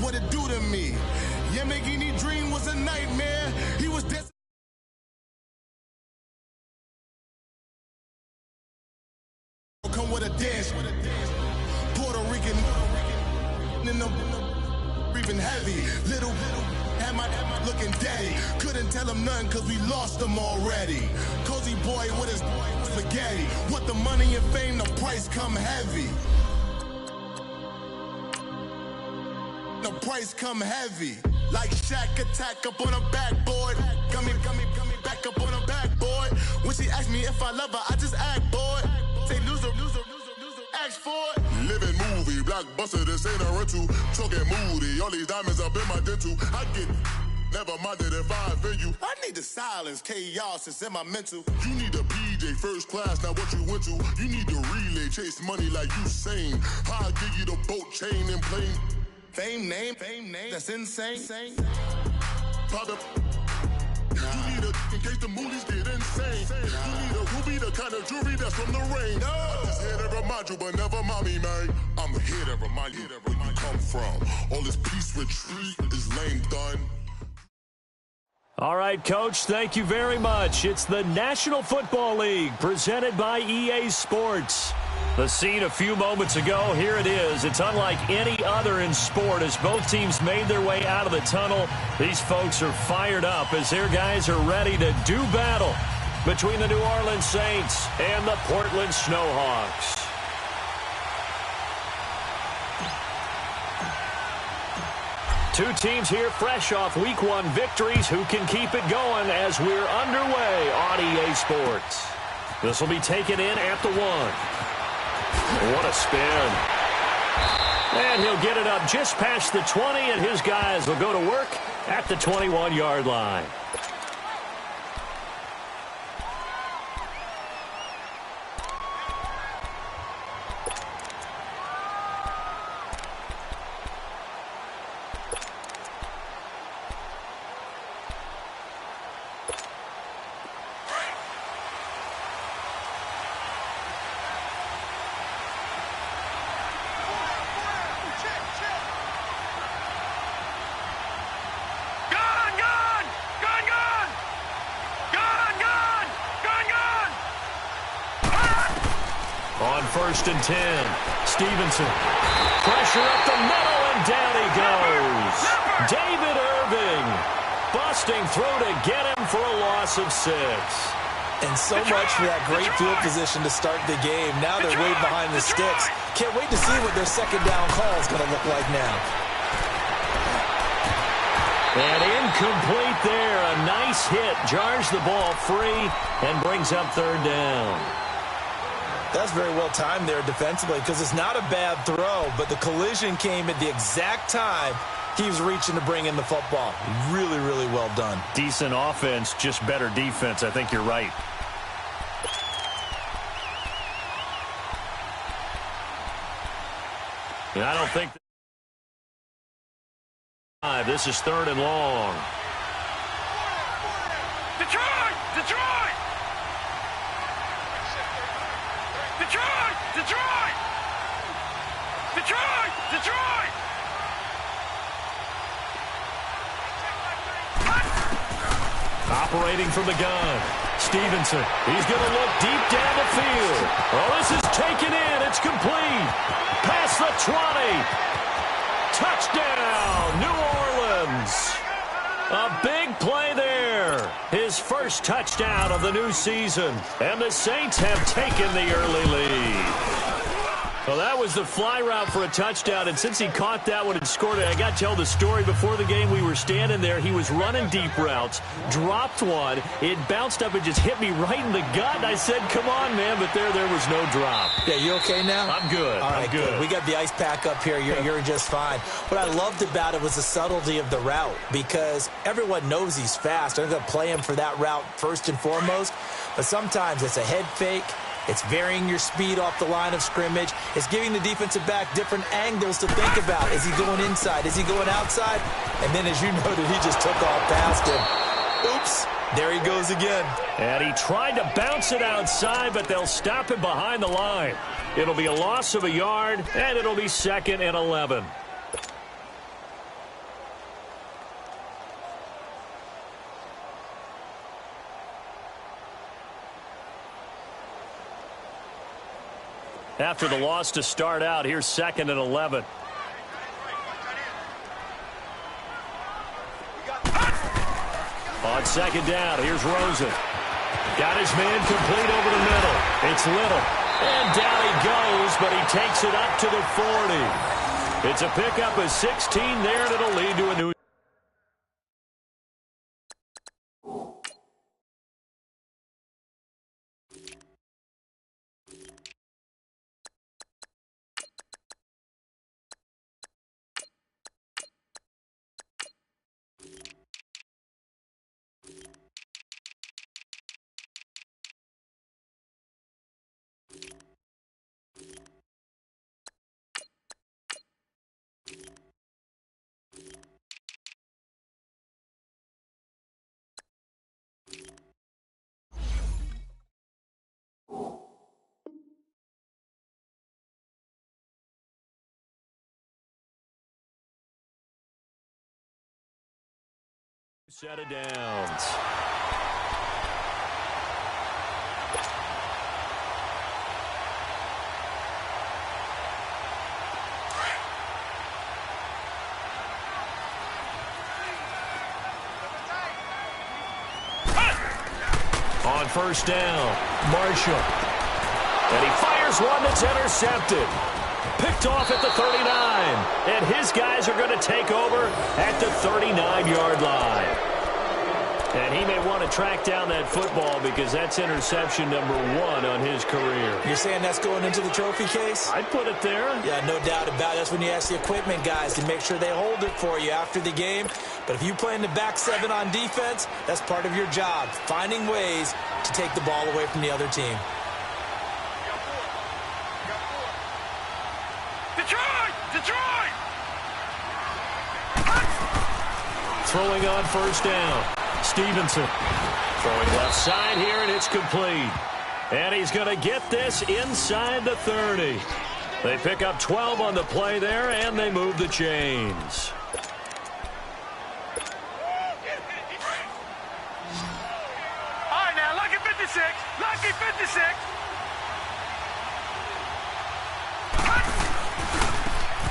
what it do to me. Yamagini dream was a nightmare. He was destined. Come with a dance. Puerto Rican in the breathing heavy. Little had my looking daddy. Couldn't tell him nothing cause we lost him already. Cozy boy with his spaghetti. What the money and fame, the price come heavy. The price come heavy. Like Shaq attack up on a backboard. Gummy, back up on a backboard. When she asked me if I love her, I just act bored. Say loser, ask for it. Living movie, blockbuster, this ain't a rental. Talking moody, all these diamonds up in my dental. I get never minded if I offend you. I need the silence, chaos is in my mental. You need a PJ first class, not what you went to. You need the relay, chase money like you sane. I'll give you the boat chain and plane. Fame name, that's insane. Pop up. You need a, in case the movies get insane. You need a ruby, the kind of jewelry that's from the rain. I'm just here to remind you, but never mommy, man. I'm here to remind you where you come from. All this peace retreat is lame done. All right, Coach, thank you very much. It's the National Football League presented by EA Sports. The scene a few moments ago, here it is. It's unlike any other in sport as both teams made their way out of the tunnel. These folks are fired up as their guys are ready to do battle between the New Orleans Saints and the Portland Snowhawks. Two teams here fresh off Week 1 victories. Who can keep it going as we're underway on EA Sports? This will be taken in at the 1. What a spin. And he'll get it up just past the 20, and his guys will go to work at the 21-yard line. First and 10. Stevenson. Pressure up the middle, and down he goes. David Irving busting through to get him for a loss of 6. And so much for that great field position to start the game. Now they're way behind the sticks. Can't wait to see what their second down call is going to look like now. And incomplete there. A nice hit. Jars the ball free and brings up third down. That's very well timed there defensively because it's not a bad throw, but the collision came at the exact time he was reaching to bring in the football. Really, really well done. Decent offense, just better defense. I think you're right. And I don't think this is third and long. Detroit! Detroit! Detroit! Detroit! Detroit! Detroit! Operating from the gun. Stevenson. He's going to look deep down the field. Oh, this is taken in. It's complete. Past the 20. Touchdown, New Orleans. A big play there. His first touchdown of the new season. And the Saints have taken the early lead. Well, that was the fly route for a touchdown, and since he caught that one and scored it, I got to tell the story. Before the game, we were standing there. He was running deep routes, dropped one. It bounced up and just hit me right in the gut, and I said, come on, man, but there was no drop. Yeah, you okay now? I'm good. All right, I'm good. We got the ice pack up here. You're just fine. What I loved about it was the subtlety of the route, because everyone knows he's fast. They're going to play him for that route first and foremost, but sometimes it's a head fake. It's varying your speed off the line of scrimmage. It's giving the defensive back different angles to think about. Is he going inside? Is he going outside? And then, as you noted, he just took off past him. Oops. There he goes again. And he tried to bounce it outside, but they'll stop him behind the line. It'll be a loss of a yard, and it'll be 2nd and 11. after the loss to start out. Here's 2nd and 11. On 2nd down, here's Rosen. Got his man complete over the middle. It's Little. And down he goes, but he takes it up to the 40. It's a pickup of 16 there, and it'll lead to a new... set of downs. On 1st down, Marshall. And he fires one that's intercepted. Picked off at the 39. And his guys are going to take over at the 39-yard line. And he may want to track down that football because that's interception number 1 on his career. You're saying that's going into the trophy case? I'd put it there. Yeah, no doubt about it. That's when you ask the equipment guys to make sure they hold it for you after the game. But if you play in the back 7 on defense, that's part of your job, finding ways to take the ball away from the other team. Detroit! Throwing on 1st down. Stevenson throwing left side here, and it's complete. And he's going to get this inside the 30. They pick up 12 on the play there, and they move the chains. All right, now, lucky 56. Lucky 56.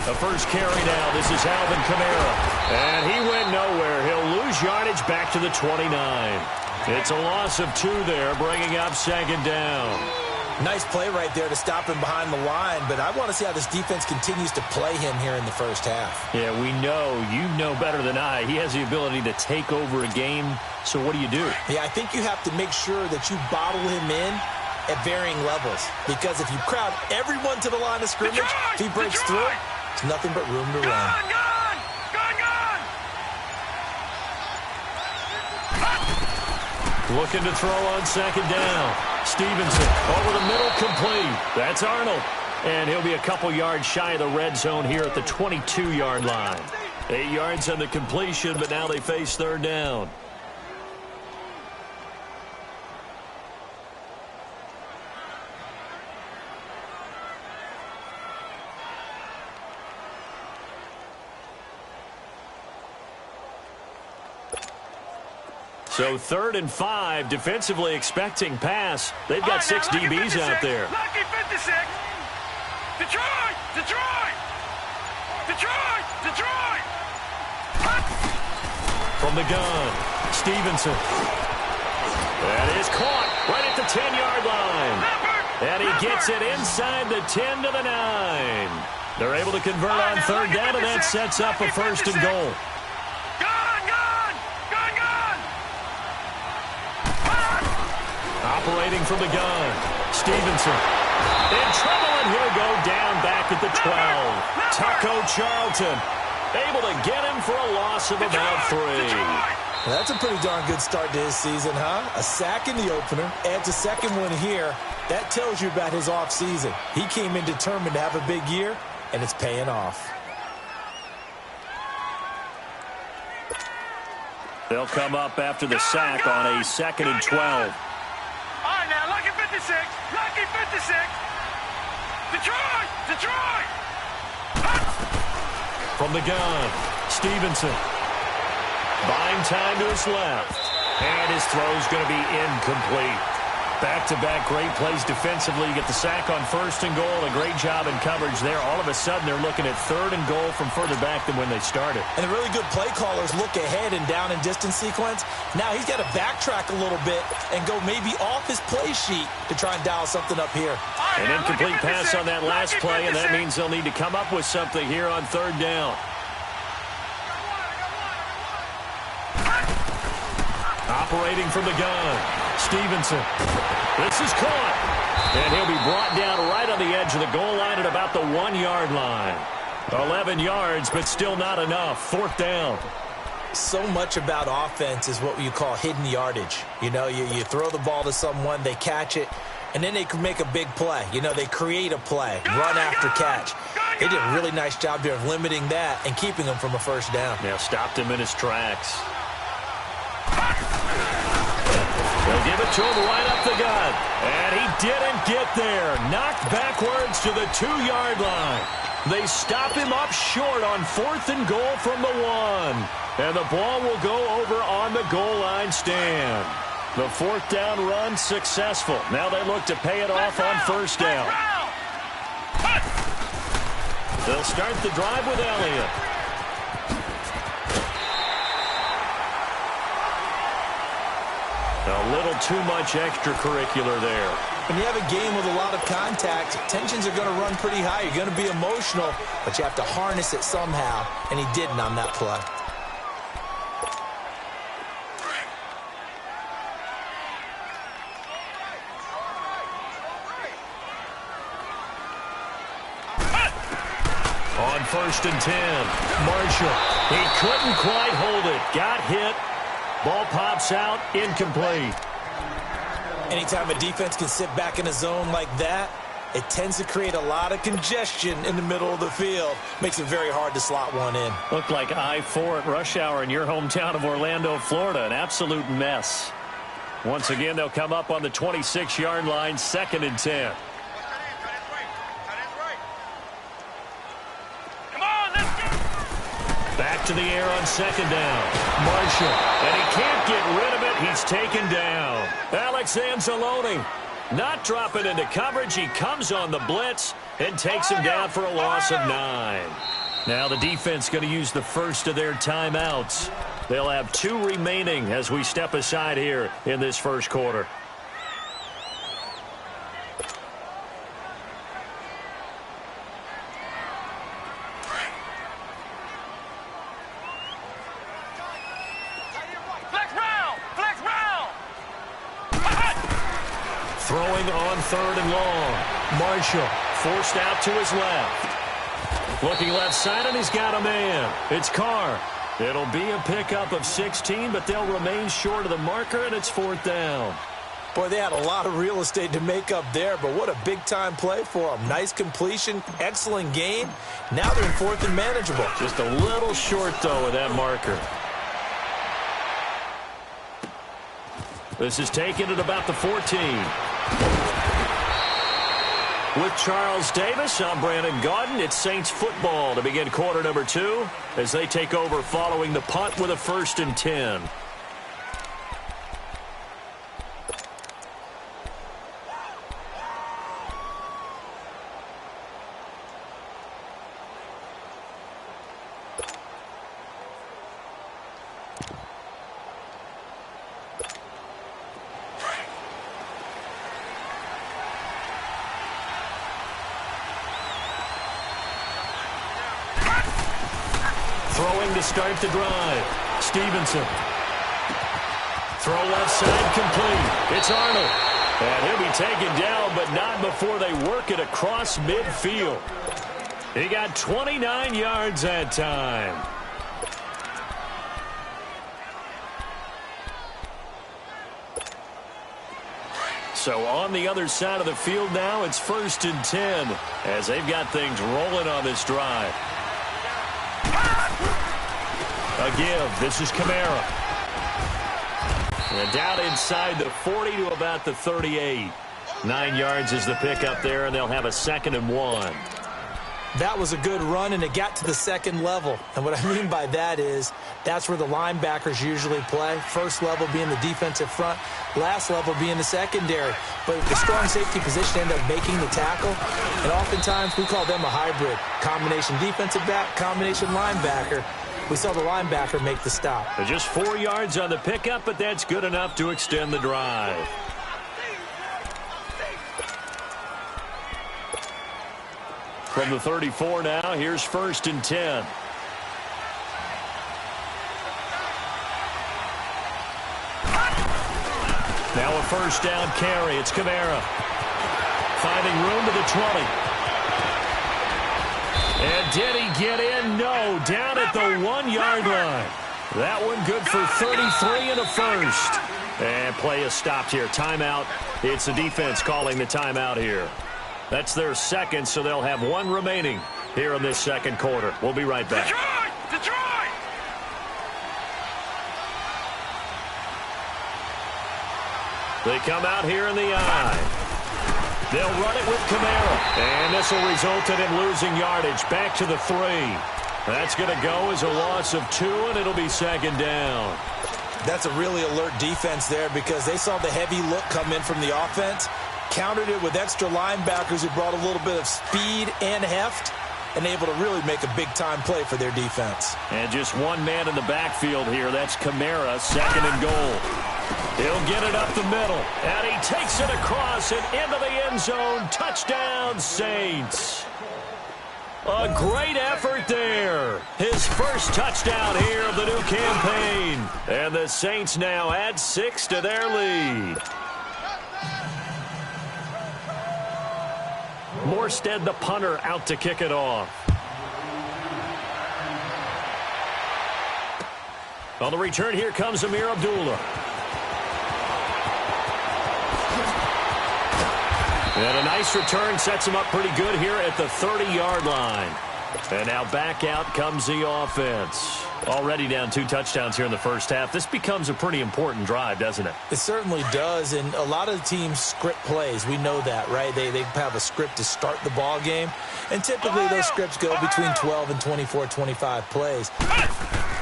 The first carry now. This is Alvin Kamara. And he went nowhere. He'll lose yardage back to the 29. It's a loss of 2 there, bringing up 2nd down. Nice play right there to stop him behind the line, but I want to see how this defense continues to play him here in the first half. Yeah, we know. You know better than I. He has the ability to take over a game, so what do you do? Yeah, I think you have to make sure that you bottle him in at varying levels, because if you crowd everyone to the line of scrimmage, if he breaks through, it's nothing but room to run. Looking to throw on 2nd down. Stevenson over the middle, complete. That's Arnold. And he'll be a couple yards shy of the red zone here at the 22-yard line. 8 yards on the completion, but now they face 3rd down. So 3rd and 5, defensively expecting pass. They've got 6 DBs out there. Lucky 56. Detroit! From the gun, Stevenson. That is caught right at the 10-yard line. And he gets it inside the 10 to the 9. They're able to convert on 3rd down, and that sets up a 1st and goal. Operating from the gun, Stevenson. In trouble, and he'll go down back at the 12. Taco Charlton able to get him for a loss of about 3. Well, that's a pretty darn good start to his season, huh? A sack in the opener, adds a 2nd one here. That tells you about his offseason. He came in determined to have a big year, and it's paying off. They'll come up after the sack on a 2nd and 12. All right, now, lucky 56. Lucky 56. Detroit! From the gun, Stevenson. Buying time to his left. And his throw's going to be incomplete. Back-to-back great plays defensively. You get the sack on 1st and goal. A great job in coverage there. All of a sudden, they're looking at 3rd and goal from further back than when they started. And the really good play callers look ahead and down and distance sequence. Now he's got to backtrack a little bit and go maybe off his play sheet to try and dial something up here. An incomplete pass on that last play, and that means they'll need to come up with something here on 3rd down. Operating from the gun, Stevenson. This is caught. And he'll be brought down right on the edge of the goal line at about the 1-yard line. 11 yards, but still not enough. 4th down. So much about offense is what you call hidden yardage. You know, you throw the ball to someone, they catch it, and then they can make a big play. You know, they create a play, run after catch. They did a really nice job there of limiting that and keeping him from a 1st down. Yeah, stopped him in his tracks. They'll give it to him right up the gut. And he didn't get there. Knocked backwards to the 2-yard line. They stop him up short on 4th and goal from the 1. And the ball will go over on the goal line stand. The 4th down run successful. Now they look to pay it off on 1st down. They'll start the drive with Elliott. A little too much extracurricular there. When you have a game with a lot of contact, tensions are going to run pretty high. You're going to be emotional, but you have to harness it somehow, and he didn't on that play. On 1st and 10, Marshall. He couldn't quite hold it. Got hit. Ball pops out, incomplete. Anytime a defense can sit back in a zone like that, it tends to create a lot of congestion in the middle of the field. Makes it very hard to slot one in. Looked like I-4 at rush hour in your hometown of Orlando, Florida. An absolute mess. Once again, they'll come up on the 26-yard line, 2nd and 10. Back to the air on 2nd down. Marshall. And he can't get rid of it. He's taken down. Alex Anzalone not dropping into coverage. He comes on the blitz and takes him down for a loss of 9. Now the defense going to use the first of their timeouts. They'll have 2 remaining as we step aside here in this 1st quarter. Throwing on 3rd and long. Marshall forced out to his left. Looking left side, and he's got a man. It's Carr. It'll be a pickup of 16, but they'll remain short of the marker, and it's 4th down. Boy, they had a lot of real estate to make up there, but what a big-time play for them. Nice completion, excellent game. Now they're in 4th and manageable. Just a little short, though, with that marker. This is taken at about the 14. With Charles Davis, I'm Brandon Gaudin. It's Saints football to begin quarter number 2 as they take over following the punt with a 1st and 10. Throwing to start the drive. Stevenson. Throw left side complete. It's Arnold. And he'll be taken down, but not before they work it across midfield. He got 29 yards that time. So on the other side of the field now, it's 1st and 10 as they've got things rolling on this drive. A give. This is Kamara. And down inside the 40 to about the 38. 9 yards is the pickup there, and they'll have a 2nd and 1. That was a good run, and it got to the second level. And what I mean by that is that's where the linebackers usually play. First level being the defensive front, last level being the secondary. But the strong safety position ended up making the tackle, and oftentimes we call them a hybrid. Combination defensive back, combination linebacker. We saw the linebacker make the stop. Just 4 yards on the pickup, but that's good enough to extend the drive. From the 34 now, here's 1st and 10. Now a first down carry. It's Kamara. Finding room to the 20. And did he get in? No. Down at the 1-yard line. That one good for 33 and a first. And play is stopped here. Timeout. It's the defense calling the timeout here. That's their second, so they'll have one remaining here in this second quarter. We'll be right back. Detroit! They come out here in the eye. They'll run it with Kamara. And this will result in him losing yardage. Back to the 3. That's going to go as a loss of 2, and it'll be 2nd down. That's a really alert defense there because they saw the heavy look come in from the offense, countered it with extra linebackers who brought a little bit of speed and heft, and able to really make a big-time play for their defense. And just one man in the backfield here. That's Kamara, 2nd and goal. He'll get it up the middle, and he takes it across and into the end zone. Touchdown, Saints. A great effort there. His first touchdown here of the new campaign. And the Saints now add 6 to their lead. Morstead, the punter, out to kick it off. On the return, here comes Amir Abdullah. And a nice return sets him up pretty good here at the 30-yard line. And now back out comes the offense. Already down 2 touchdowns here in the first half. This becomes a pretty important drive, doesn't it? It certainly does, and a lot of the teams script plays. We know that, right? They have a script to start the ball game, and typically those scripts go between 12 and 24, 25 plays.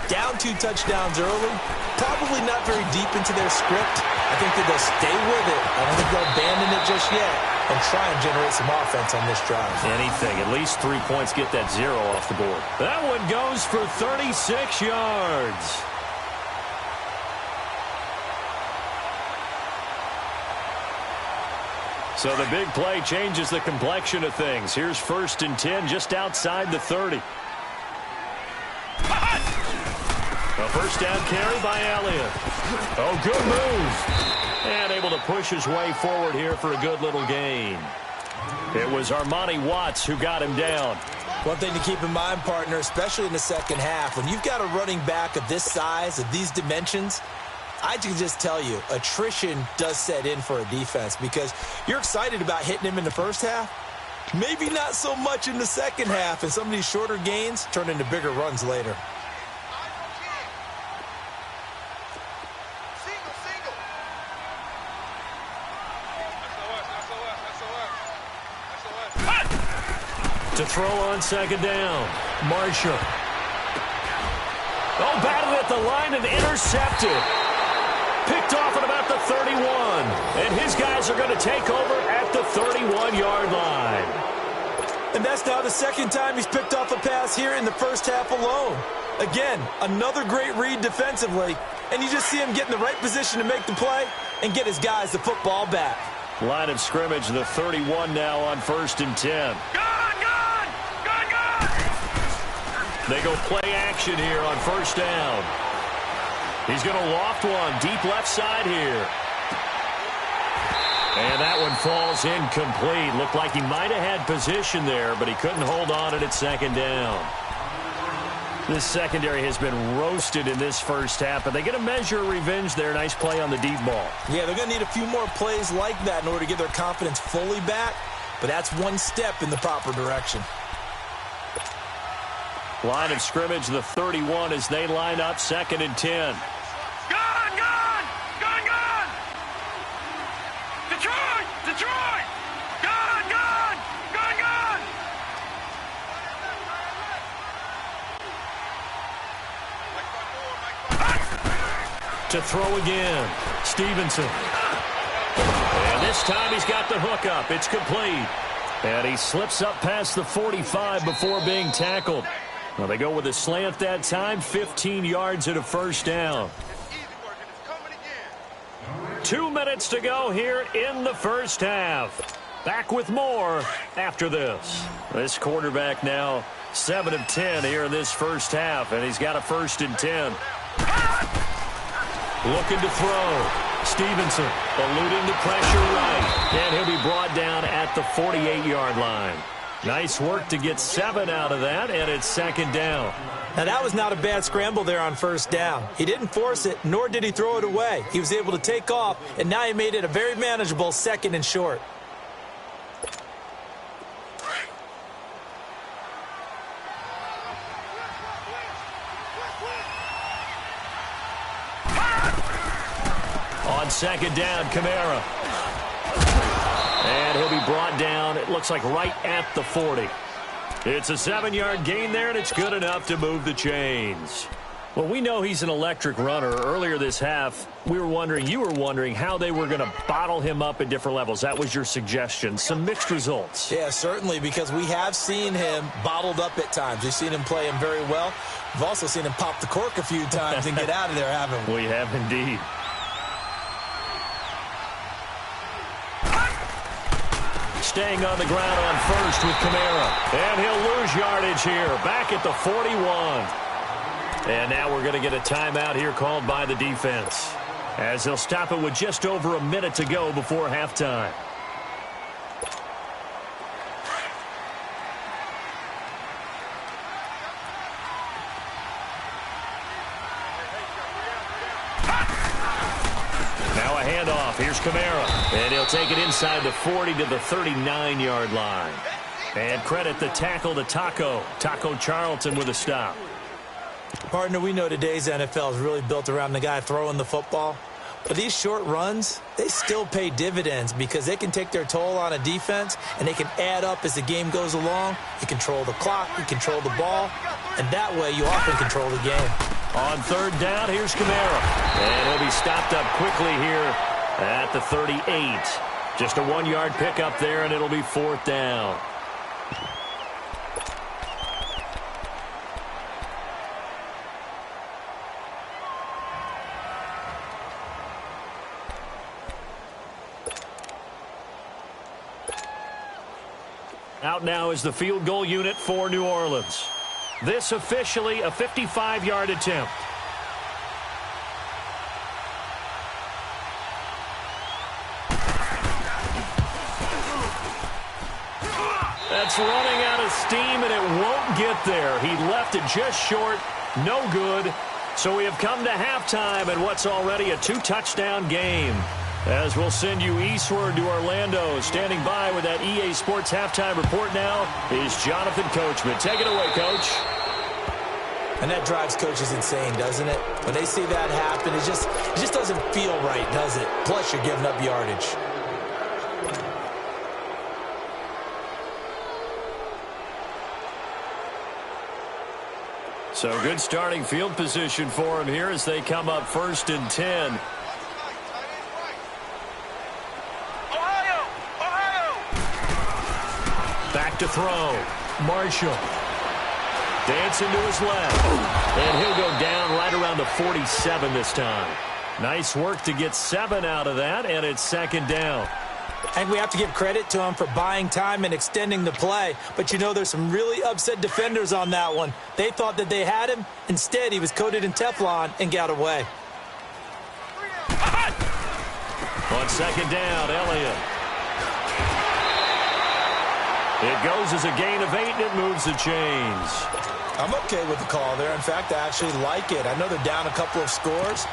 Down 2 touchdowns early, probably not very deep into their script. I think that they'll stay with it. I don't think they'll abandon it just yet and try and generate some offense on this drive. Anything. At least 3 points, get that 0 off the board. That one goes for 36 yards. So the big play changes the complexion of things. Here's 1st and 10 just outside the 30. A first down carry by Elliott. Oh, good move. And able to push his way forward here for a good little gain. It was Armani Watts who got him down. One thing to keep in mind, partner, especially in the second half, when you've got a running back of this size, of these dimensions, I can just tell you, attrition does set in for a defense because you're excited about hitting him in the first half. Maybe not so much in the second half, and some of these shorter gains turn into bigger runs later. To throw on 2nd down, Marshall. Oh, batted at the line and intercepted. Picked off at about the 31. And his guys are going to take over at the 31-yard line. And that's now the second time he's picked off a pass here in the first half alone. Again, another great read defensively. And you just see him get in the right position to make the play and get his guys the football back. Line of scrimmage, the 31 now on 1st and 10. They go play action here on 1st down. He's going to loft one deep left side here. And that one falls incomplete. Looked like he might have had position there, but he couldn't hold on at 2nd down. This secondary has been roasted in this first half, but they get a measure of revenge there. Nice play on the deep ball. Yeah, they're going to need a few more plays like that in order to get their confidence fully back, but that's one step in the proper direction. Line of scrimmage, the 31 as they line up 2nd and 10. Gone! Detroit! Gone! To throw again. Stevenson. And this time he's got the hook up. It's complete. And he slips up past the 45 before being tackled. Well, they go with a slant that time, 15 yards and a first down. 2 minutes to go here in the first half. Back with more after this. This quarterback now 7 of 10 here in this first half, and he's got a 1st and 10. Looking to throw. Stevenson eluding the pressure right, and he'll be brought down at the 48-yard line. Nice work to get 7 out of that, and it's 2nd down. Now, that was not a bad scramble there on 1st down. He didn't force it, nor did he throw it away. He was able to take off, and now he made it a very manageable 2nd and short. On 2nd down, Kamara. And he'll be brought down, it looks like right at the 40. It's a 7-yard gain there, and it's good enough to move the chains. Well, we know he's an electric runner. Earlier this half, you were wondering how they were going to bottle him up at different levels. That was your suggestion. Some mixed results. Yeah, certainly, because we have seen him bottled up at times. We've seen him play him very well. We've also seen him pop the cork a few times and get out of there, haven't we? We have indeed. Staying on the ground on 1st with Kamara. And he'll lose yardage here. Back at the 41. And now we're going to get a timeout here called by the defense, as they'll stop it with just over a minute to go before halftime. Now a handoff. Here's Kamara. And he'll take it inside the 40 to the 39-yard line. And credit the tackle to Taco Charlton with a stop. Partner, we know today's NFL is really built around the guy throwing the football. But these short runs, they still pay dividends because they can take their toll on a defense, and they can add up as the game goes along. You control the clock, you control the ball, and that way you often control the game. On 3rd down, here's Kamara. And he'll be stopped up quickly here at the 38. Just a 1-yard pickup there, and it'll be 4th down. Out now is the field goal unit for New Orleans. This officially a 55-yard attempt. That's running out of steam, and it won't get there. He left it just short. No good. So we have come to halftime in what's already a 2-touchdown game. As we'll send you eastward to Orlando. Standing by with that EA Sports halftime report now is Jonathan Coachman. Take it away, Coach. And that drives coaches insane, doesn't it? When they see that happen, it just doesn't feel right, does it? Plus, you're giving up yardage. So good starting field position for him here as they come up 1st and 10. Back to throw. Marshall. Dancing to his left. And he'll go down right around the 47 this time. Nice work to get 7 out of that, and it's 2nd down. And we have to give credit to him for buying time and extending the play. But, you know, there's some really upset defenders on that one. They thought that they had him. Instead, he was coated in Teflon and got away. On 2nd down, Elliott. It goes as a gain of 8, and it moves the chains. I'm okay with the call there. In fact, I actually like it. I know they're down a couple of scores,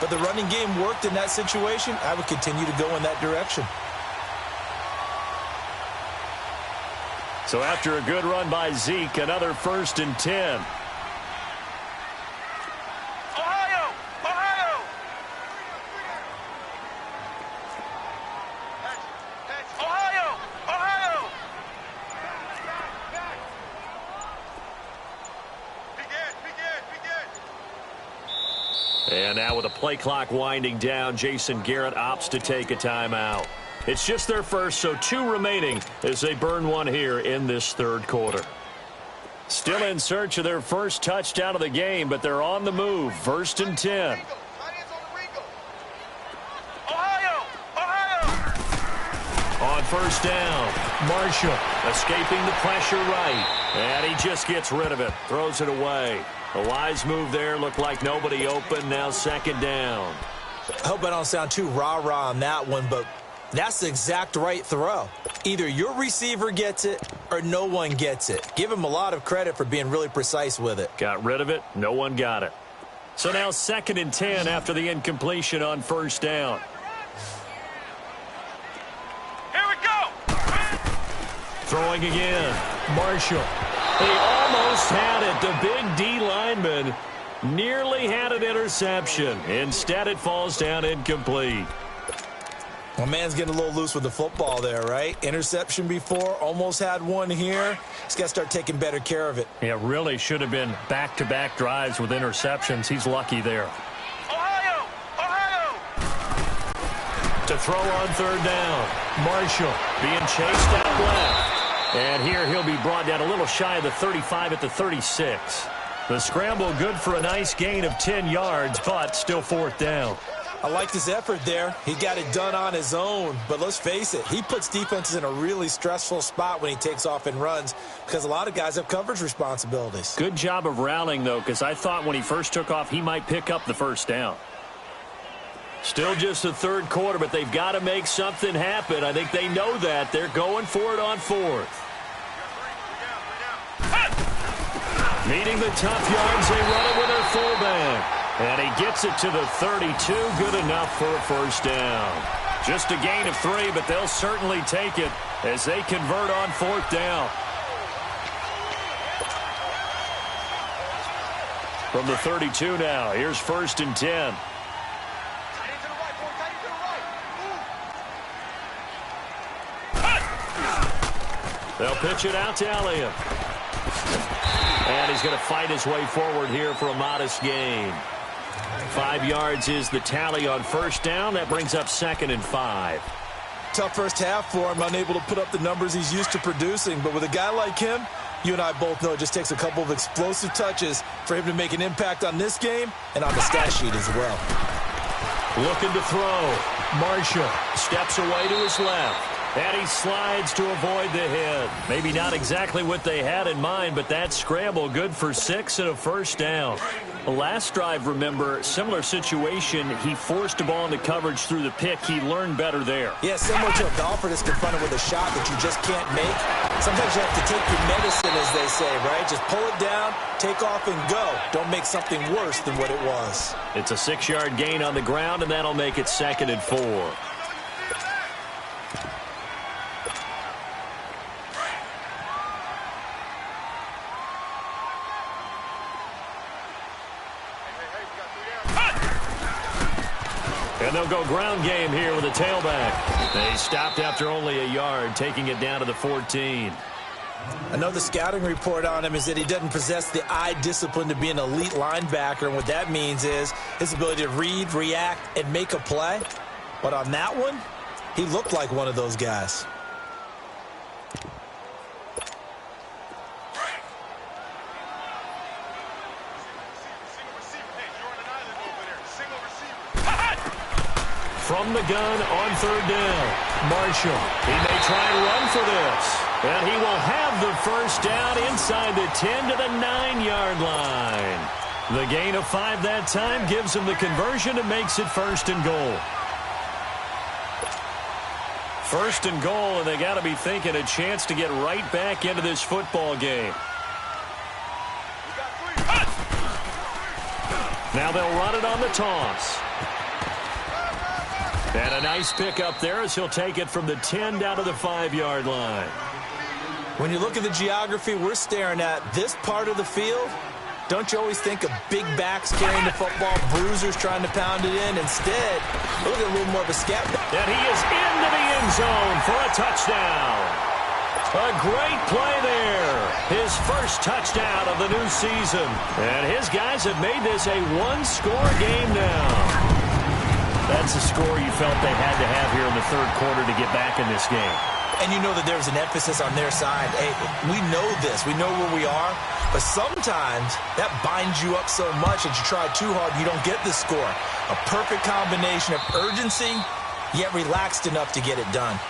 but the running game worked in that situation. I would continue to go in that direction. So after a good run by Zeke, another 1st and 10. And now with the play clock winding down, Jason Garrett opts to take a timeout. It's just their first, so 2 remaining as they burn one here in this third quarter. Still in search of their first touchdown of the game, but they're on the move. 1st and 10. On 1st down, Marshall escaping the pressure right. And he just gets rid of it, throws it away. A wise move there, looked like nobody open, now 2nd down. I hope I don't sound too rah-rah on that one, but that's the exact right throw. Either your receiver gets it or no one gets it. Give him a lot of credit for being really precise with it. Got rid of it, no one got it. So now 2nd and 10 after the incompletion on 1st down. Throwing again. Marshall. He almost had it. The big D lineman nearly had an interception. Instead, it falls down incomplete. Well, man's getting a little loose with the football there, right? Interception before, almost had one here. He's got to start taking better care of it. Yeah, really should have been back-to-back drives with interceptions. He's lucky there. Ohio! To throw on 3rd down. Marshall being chased out left. And here he'll be brought down a little shy of the 35 at the 36. The scramble good for a nice gain of 10 yards, but still 4th down. I liked his effort there. He got it done on his own. But let's face it, he puts defenses in a really stressful spot when he takes off and runs because a lot of guys have coverage responsibilities. Good job of rallying, though, because I thought when he first took off, he might pick up the 1st down. Still just the 3rd quarter, but they've got to make something happen. I think they know that. They're going for it on 4th. Needing the tough yards, they run it with their fullback. And he gets it to the 32. Good enough for a 1st down. Just a gain of 3, but they'll certainly take it as they convert on 4th down. From the 32 now, here's 1st and 10. They'll pitch it out to Elliott. And he's going to fight his way forward here for a modest gain. 5 yards is the tally on 1st down. That brings up 2nd and 5. Tough first half for him, unable to put up the numbers he's used to producing. But with a guy like him, you and I both know it just takes a couple of explosive touches for him to make an impact on this game and on the stat sheet as well. Looking to throw. Marshall steps away to his left. And he slides to avoid the hit. Maybe not exactly what they had in mind, but that scramble good for 6 and a 1st down. The last drive, remember, similar situation. He forced the ball into coverage through the pick. He learned better there. Yeah, similar to a golfer that's confronted with a shot that you just can't make. Sometimes you have to take your medicine, as they say, right? Just pull it down, take off, and go. Don't make something worse than what it was. It's a 6-yard gain on the ground, and that'll make it 2nd and 4. And they'll go ground game here with a tailback. They stopped after only a yard, taking it down to the 14. Another scouting report on him is that he doesn't possess the eye discipline to be an elite linebacker. And what that means is his ability to read, react, and make a play. But on that one, he looked like one of those guys. From the gun on 3rd down. Marshall. He may try and run for this. And he will have the 1st down inside the 10 to the 9-yard line. The gain of 5 that time gives him the conversion and makes it 1st and goal. 1st and goal, and they got to be thinking a chance to get right back into this football game. Now they'll run it on the toss. And a nice pickup there as he'll take it from the 10 down to the 5-yard line. When you look at the geography we're staring at, this part of the field, don't you always think of big backs carrying the football, bruisers trying to pound it in? Instead, look at a little more of a scat. And he is into the end zone for a touchdown. A great play there. His first touchdown of the new season. And his guys have made this a one-score game now. That's the score you felt they had to have here in the third quarter to get back in this game. And you know that there's an emphasis on their side. Hey, we know this. We know where we are. But sometimes that binds you up so much that you try too hard, you don't get the score. A perfect combination of urgency, yet relaxed enough to get it done.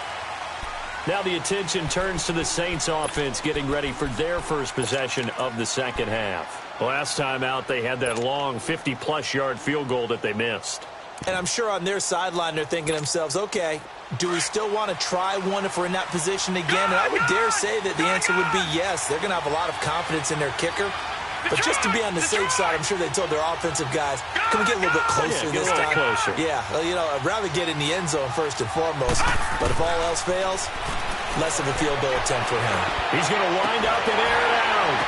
Now the attention turns to the Saints offense getting ready for their first possession of the second half. Last time out, they had that long 50-plus yard field goal that they missed. And I'm sure on their sideline they're thinking to themselves, okay, do we still want to try one if we're in that position again? And I would dare say that the answer would be yes. They're going to have a lot of confidence in their kicker. But just to be on the safe side, I'm sure they told their offensive guys, can we get a little bit closer this time? Closer. Yeah, well, you know, I'd rather get in the end zone first and foremost. But if all else fails, less of a field goal attempt for him. He's going to wind up and air it out.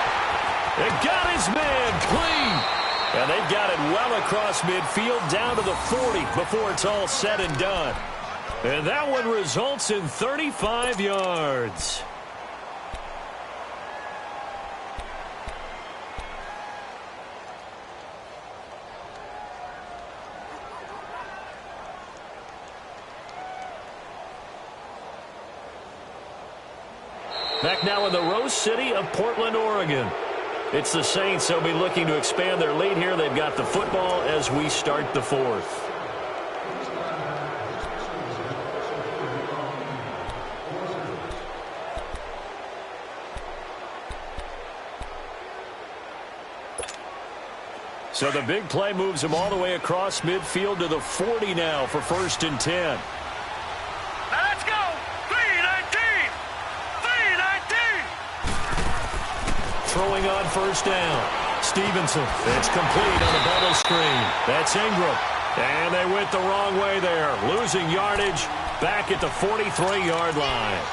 They got his man clean. And they've got it well across midfield down to the 40 before it's all said and done. And that one results in 35 yards. Back now in the Rose City of Portland, Oregon. It's the Saints. They'll be looking to expand their lead here. They've got the football as we start the fourth. So the big play moves them all the way across midfield to the 40 now for 1st and 10. Now let's go. 3-19. 3-19. Throwing on 1st down. Stevenson. It's complete on a bubble screen. That's Ingram. And they went the wrong way there. Losing yardage back at the 43-yard line.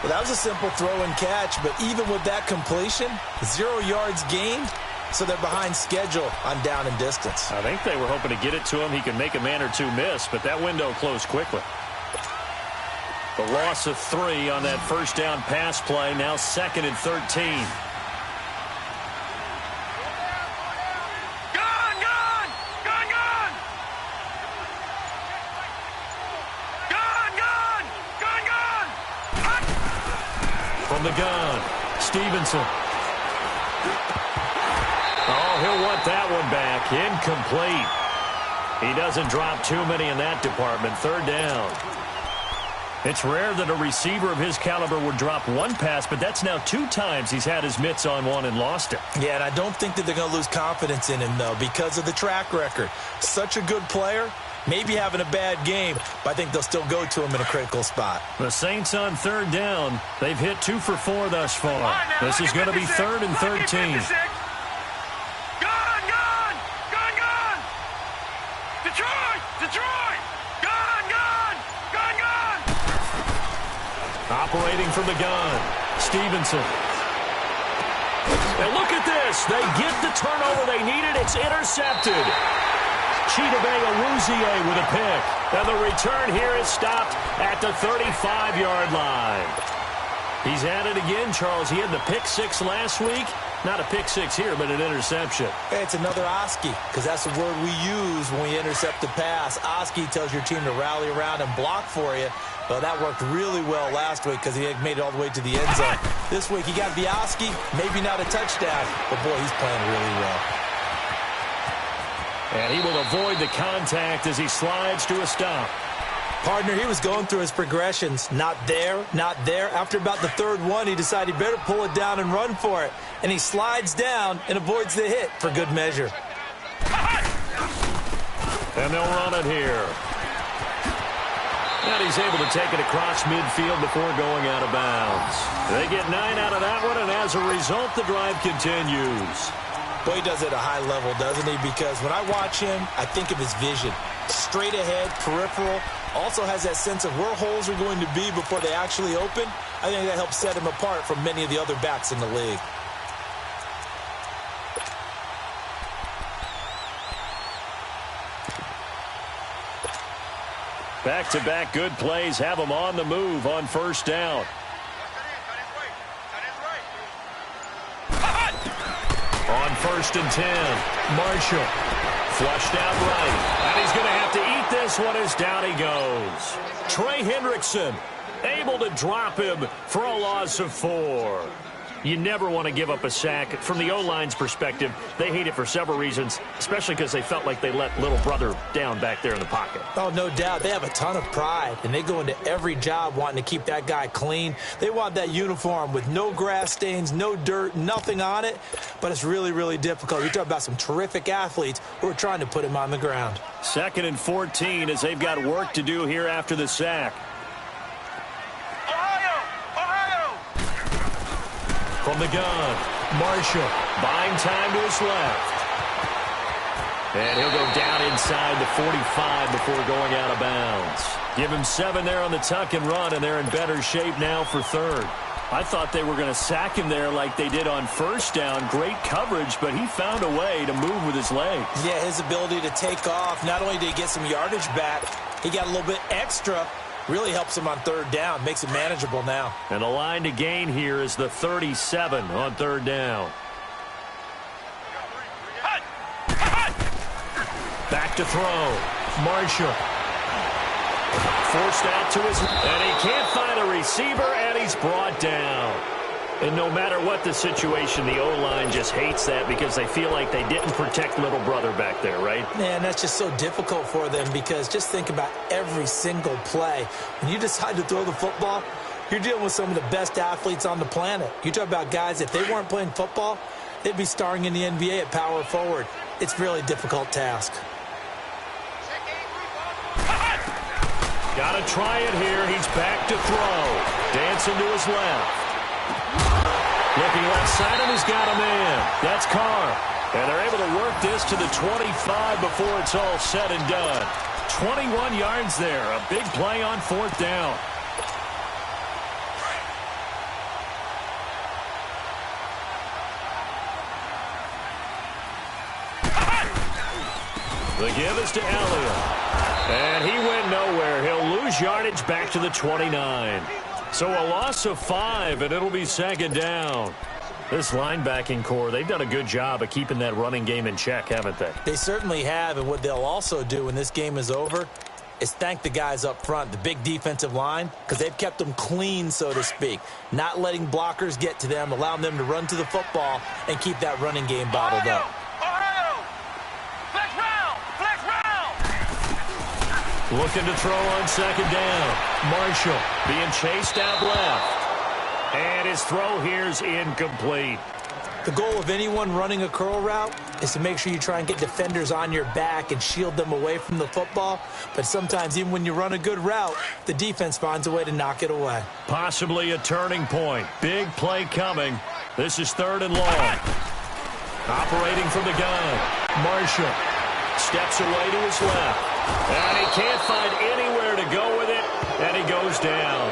Well, that was a simple throw and catch, but even with that completion, 0 yards gained. So they're behind schedule on down and distance. I think they were hoping to get it to him. He could make a man or two miss, but that window closed quickly. The loss of 3 on that 1st down pass play. Now 2nd and 13. Gone, gone. Gone, gone. Gone, gone. Gone, gone. From the gun, Stevenson. Oh, he'll want that one back. Incomplete. He doesn't drop too many in that department. 3rd down. It's rare that a receiver of his caliber would drop one pass, but that's now 2 times he's had his mitts on one and lost it. Yeah, and I don't think that they're going to lose confidence in him, though, because of the track record. Such a good player, maybe having a bad game, but I think they'll still go to him in a critical spot. The Saints on 3rd down. They've hit 2 for 4 thus far. This is going to be 3rd and 13. Detroit! Gone, gone! Gone, gone! Operating from the gun, Stevenson. And look at this. They get the turnover they needed. It's intercepted. Chidobe Awuzie with a pick. And the return here is stopped at the 35-yard line. He's at it again, Charles. He had the pick 6 last week. Not a pick 6 here, but an interception. Hey, it's another Oski, because that's the word we use when we intercept the pass. Oski tells your team to rally around and block for you. Well, that worked really well last week because he had made it all the way to the end zone. This week, he got the Oski, maybe not a touchdown, but boy, he's playing really well. And he will avoid the contact as he slides to a stop. Partner, he was going through his progressions. Not there, not there. After about the 3rd one, he decided he better pull it down and run for it. And he slides down and avoids the hit for good measure. And they'll run it here. And he's able to take it across midfield before going out of bounds. They get 9 out of that one, and as a result, the drive continues. Boy, he does it at a high level, doesn't he? Because when I watch him, I think of his vision. Straight ahead, peripheral. Also has that sense of where holes are going to be before they actually open. I think that helps set him apart from many of the other backs in the league. Back-to-back good plays have him on the move on 1st down. On 1st and 10, Marshall flushed out right. And he's going to have to eat this one as down he goes. Trey Hendrickson able to drop him for a loss of 4. You never want to give up a sack. From the O-line's perspective, they hate it for several reasons, especially because they felt like they let little brother down back there in the pocket. Oh, no doubt. They have a ton of pride, and they go into every job wanting to keep that guy clean. They want that uniform with no grass stains, no dirt, nothing on it, but it's really, really difficult. You're talking about some terrific athletes who are trying to put him on the ground. 2nd and 14 as they've got work to do here after the sack. From the gun, Marshall buying time to his left. And he'll go down inside the 45 before going out of bounds. Give him 7 there on the tuck and run, and they're in better shape now for 3rd. I thought they were going to sack him there like they did on 1st down. Great coverage, but he found a way to move with his legs. Yeah, his ability to take off, not only did he get some yardage back, he got a little bit extra. Really helps him on 3rd down, makes it manageable now. And the line to gain here is the 37 on 3rd down. Back to throw. Marshall. Forced out to his... And he can't find a receiver, and he's brought down. And no matter what the situation, the O-line just hates that because they feel like they didn't protect little brother back there, right? Man, that's just so difficult for them because just think about every single play. When you decide to throw the football, you're dealing with some of the best athletes on the planet. You talk about guys, if they weren't playing football, they'd be starring in the NBA at power forward. It's a really difficult task. Got to try it here. He's back to throw. Dancing to his left. Looking left side, and he's got a man. That's Carr. And they're able to work this to the 25 before it's all said and done. 21 yards there. A big play on 4th down. The give is to Elliott. And he went nowhere. He'll lose yardage back to the 29. So a loss of 5, and it'll be 2nd down. This linebacking core, they've done a good job of keeping that running game in check, haven't they? They certainly have, and what they'll also do when this game is over is thank the guys up front, the big defensive line, because they've kept them clean, so to speak, not letting blockers get to them, allowing them to run to the football and keep that running game bottled up. Looking to throw on 2nd down. Marshall being chased out left. And his throw here's incomplete. The goal of anyone running a curl route is to make sure you try and get defenders on your back and shield them away from the football. But sometimes even when you run a good route, the defense finds a way to knock it away. Possibly a turning point. Big play coming. This is 3rd and long. Operating from the gun. Marshall steps away to his left. And he can't find anywhere to go with it, and he goes down.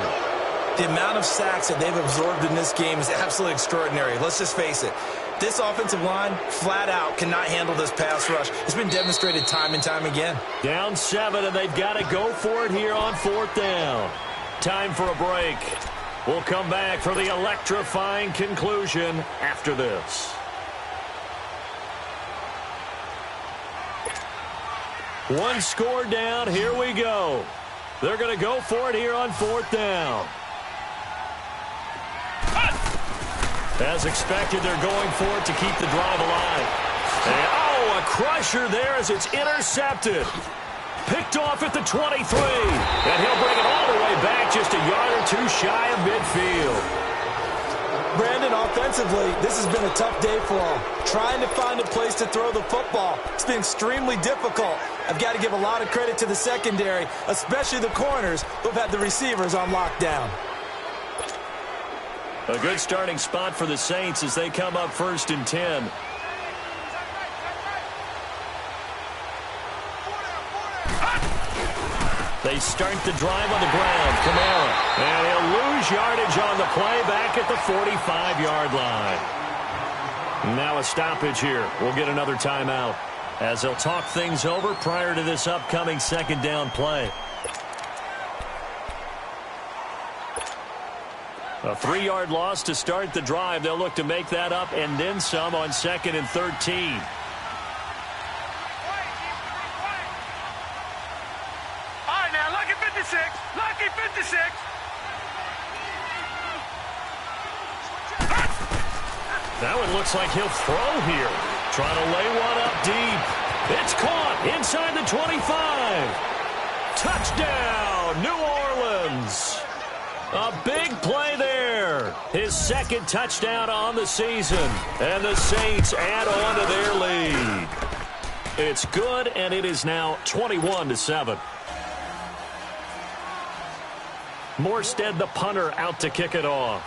The amount of sacks that they've absorbed in this game is absolutely extraordinary. Let's just face it. This offensive line, flat out, cannot handle this pass rush. It's been demonstrated time and time again. Down 7, and they've got to go for it here on 4th down. Time for a break. We'll come back for the electrifying conclusion after this. One score down. Here we go. They're going to go for it here on 4th down. As expected, they're going for it to keep the drive alive. And, oh, a crusher there as it's intercepted. Picked off at the 23. And he'll bring it all the way back just a yard or 2 shy of midfield. Brandon, offensively, this has been a tough day for them. Trying to find a place to throw the football. It's been extremely difficult. I've got to give a lot of credit to the secondary, especially the corners who've had the receivers on lockdown. A good starting spot for the Saints as they come up 1st and 10. They start the drive on the ground. Kamara. And he'll lose yardage on the play back at the 45-yard line. Now a stoppage here. We'll get another timeout as they'll talk things over prior to this upcoming 2nd down play. A 3-yard loss to start the drive. They'll look to make that up and then some on 2nd and 13. All right, now, lucky 56. Lucky 56. That one looks like he'll throw here. Trying to lay one up deep. It's caught inside the 25. Touchdown, New Orleans. A big play there. His 2nd touchdown on the season. And the Saints add on to their lead. It's good, and it is now 21-7. Morstead, the punter, out to kick it off.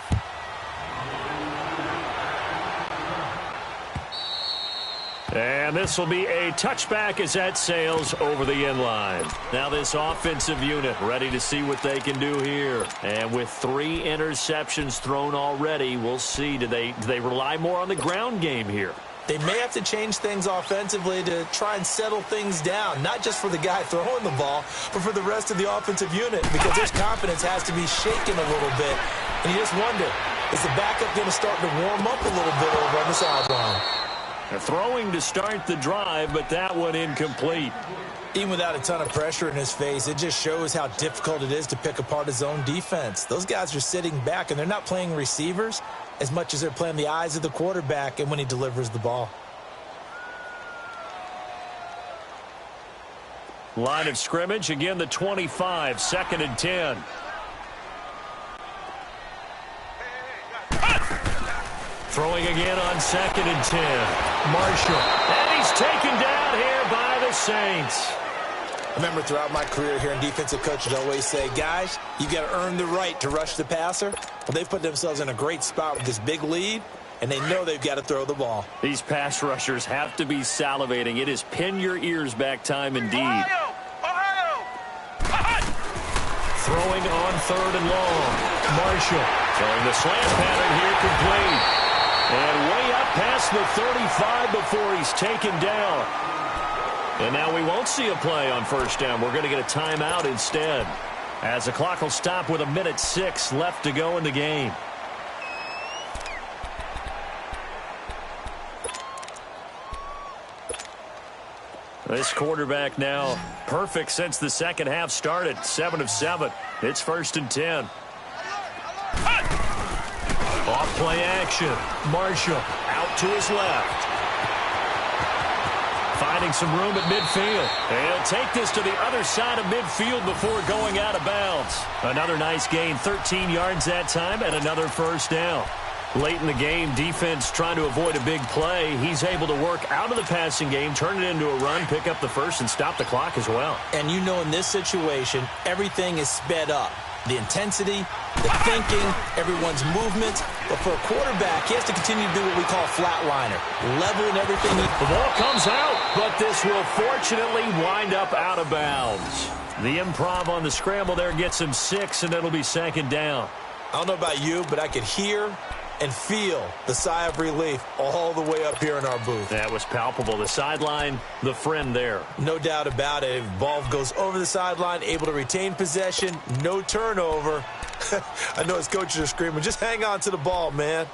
And this will be a touchback as that sails over the end line. Now this offensive unit ready to see what they can do here. And with 3 interceptions thrown already, we'll see. Do they rely more on the ground game here? They may have to change things offensively to try and settle things down, not just for the guy throwing the ball, but for the rest of the offensive unit, because his confidence has to be shaken a little bit. And you just wonder, is the backup going to start to warm up a little bit over on the sideline? They're throwing to start the drive, but that one incomplete. Even without a ton of pressure in his face, it just shows how difficult it is to pick apart his own defense. Those guys are sitting back, and they're not playing receivers as much as they're playing the eyes of the quarterback and when he delivers the ball. Line of scrimmage, again the 25, 2nd and 10. Throwing again on 2nd and 10. Marshall. And he's taken down here by the Saints. Remember, throughout my career here in defensive coaches always say, guys, you got to earn the right to rush the passer. Well, they've put themselves in a great spot with this big lead, and they know they've got to throw the ball. These pass rushers have to be salivating. It is pin your ears back time indeed. Ohio! Throwing on 3rd and long. Marshall throwing the slant pattern here complete. And way up past the 35 before he's taken down. And now we won't see a play on 1st down. We're going to get a timeout instead, as the clock will stop with 1:06 left to go in the game. This quarterback now perfect since the 2nd half started. 7 of 7. It's 1st and 10. Off play action. Marshall out to his left. Finding some room at midfield. And he'll take this to the other side of midfield before going out of bounds. Another nice gain, 13 yards that time, and another 1st down. Late in the game, defense trying to avoid a big play. He's able to work out of the passing game, turn it into a run, pick up the 1st, and stop the clock as well. And you know in this situation, everything is sped up. The intensity, the thinking, everyone's movement. But for a quarterback, he has to continue to do what we call flatliner. Level and everything. The ball comes out, but this will fortunately wind up out of bounds. The improv on the scramble there gets him 6, and it'll be 2nd down. I don't know about you, but I could hear and feel the sigh of relief all the way up here in our booth. That was palpable. The sideline, the friend there. No doubt about it. Ball goes over the sideline, able to retain possession, no turnover. I know his coaches are screaming, just hang on to the ball, man.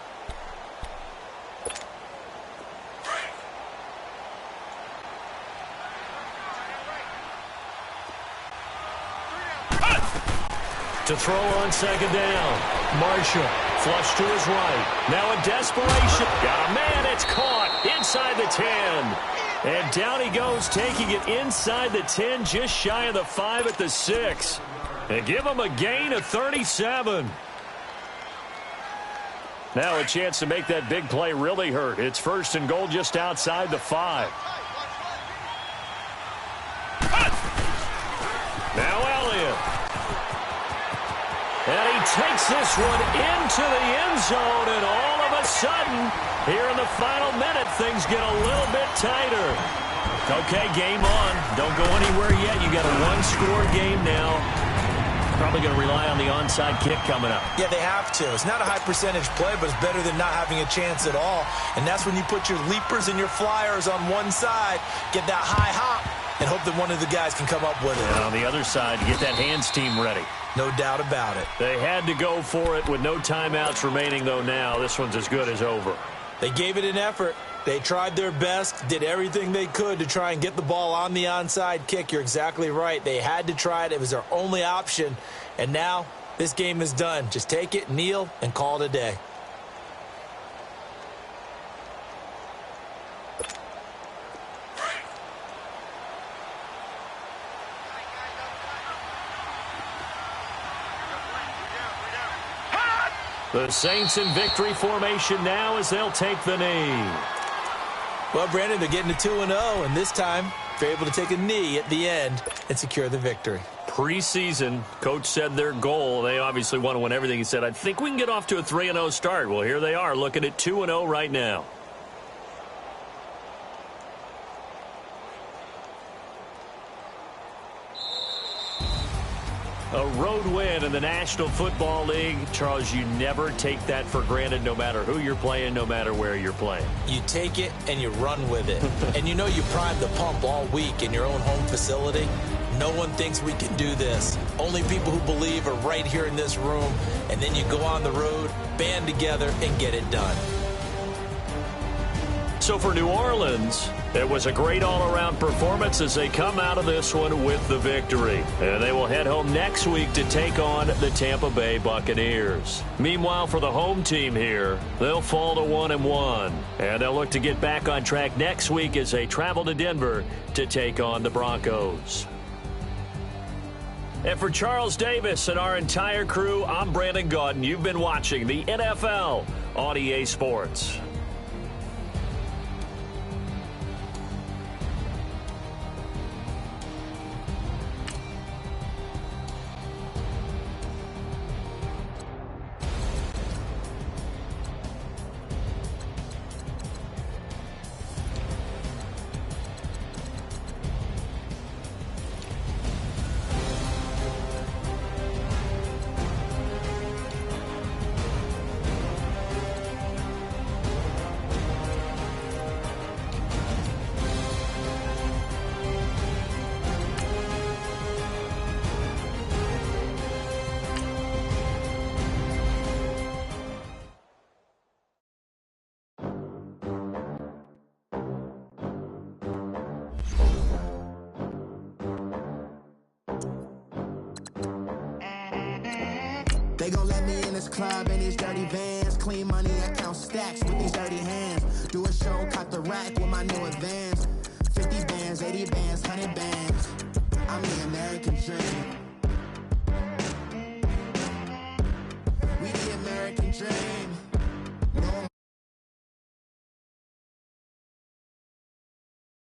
To throw on 2nd down. Marshall, flush to his right. Now in desperation. Got a man, it's caught inside the 10. And down he goes, taking it inside the 10, just shy of the 5 at the 6. And give him a gain of 37. Now a chance to make that big play really hurt. It's 1st and goal just outside the 5. Now Elliott. And he takes this one into the end zone, and all of a sudden, here in the final minute, things get a little bit tighter. Okay, game on. Don't go anywhere yet. You got a one-score game now. Probably going to rely on the onside kick coming up. Yeah, they have to. It's not a high-percentage play, but it's better than not having a chance at all. And that's when you put your leapers and your flyers on one side, get that high hop, and hope that one of the guys can come up with it. And on the other side, get that hands team ready. No doubt about it. They had to go for it with no timeouts remaining, though now. This one's as good as over. They gave it an effort. They tried their best, did everything they could to try and get the ball on the onside kick. You're exactly right. They had to try it. It was their only option. And now this game is done. Just take it, kneel, and call it a day. The Saints in victory formation now as they'll take the knee. Well, Brandon, they're getting to 2-0, and this time they're able to take a knee at the end and secure the victory. Preseason, coach said their goal, they obviously want to win everything. He said, I think we can get off to a 3-0 start. Well, here they are looking at 2-0 right now. A road win in the National Football League. Charles, you never take that for granted no matter who you're playing, no matter where you're playing. You take it and you run with it. And you know you primed the pump all week in your own home facility. No one thinks we can do this. Only people who believe are right here in this room. And then you go on the road, band together, and get it done. So for New Orleans, it was a great all-around performance as they come out of this one with the victory. And they will head home next week to take on the Tampa Bay Buccaneers. Meanwhile, for the home team here, they'll fall to 1-1. And they'll look to get back on track next week as they travel to Denver to take on the Broncos. And for Charles Davis and our entire crew, I'm Brandon Gaudin. You've been watching the NFL on EA Sports. They gon' let me in this club in these dirty vans. Clean money, I count stacks with these dirty hands. Do a show, caught the rack with my new advance. 50 bands, 80 bands, 100 bands. I'm the American dream.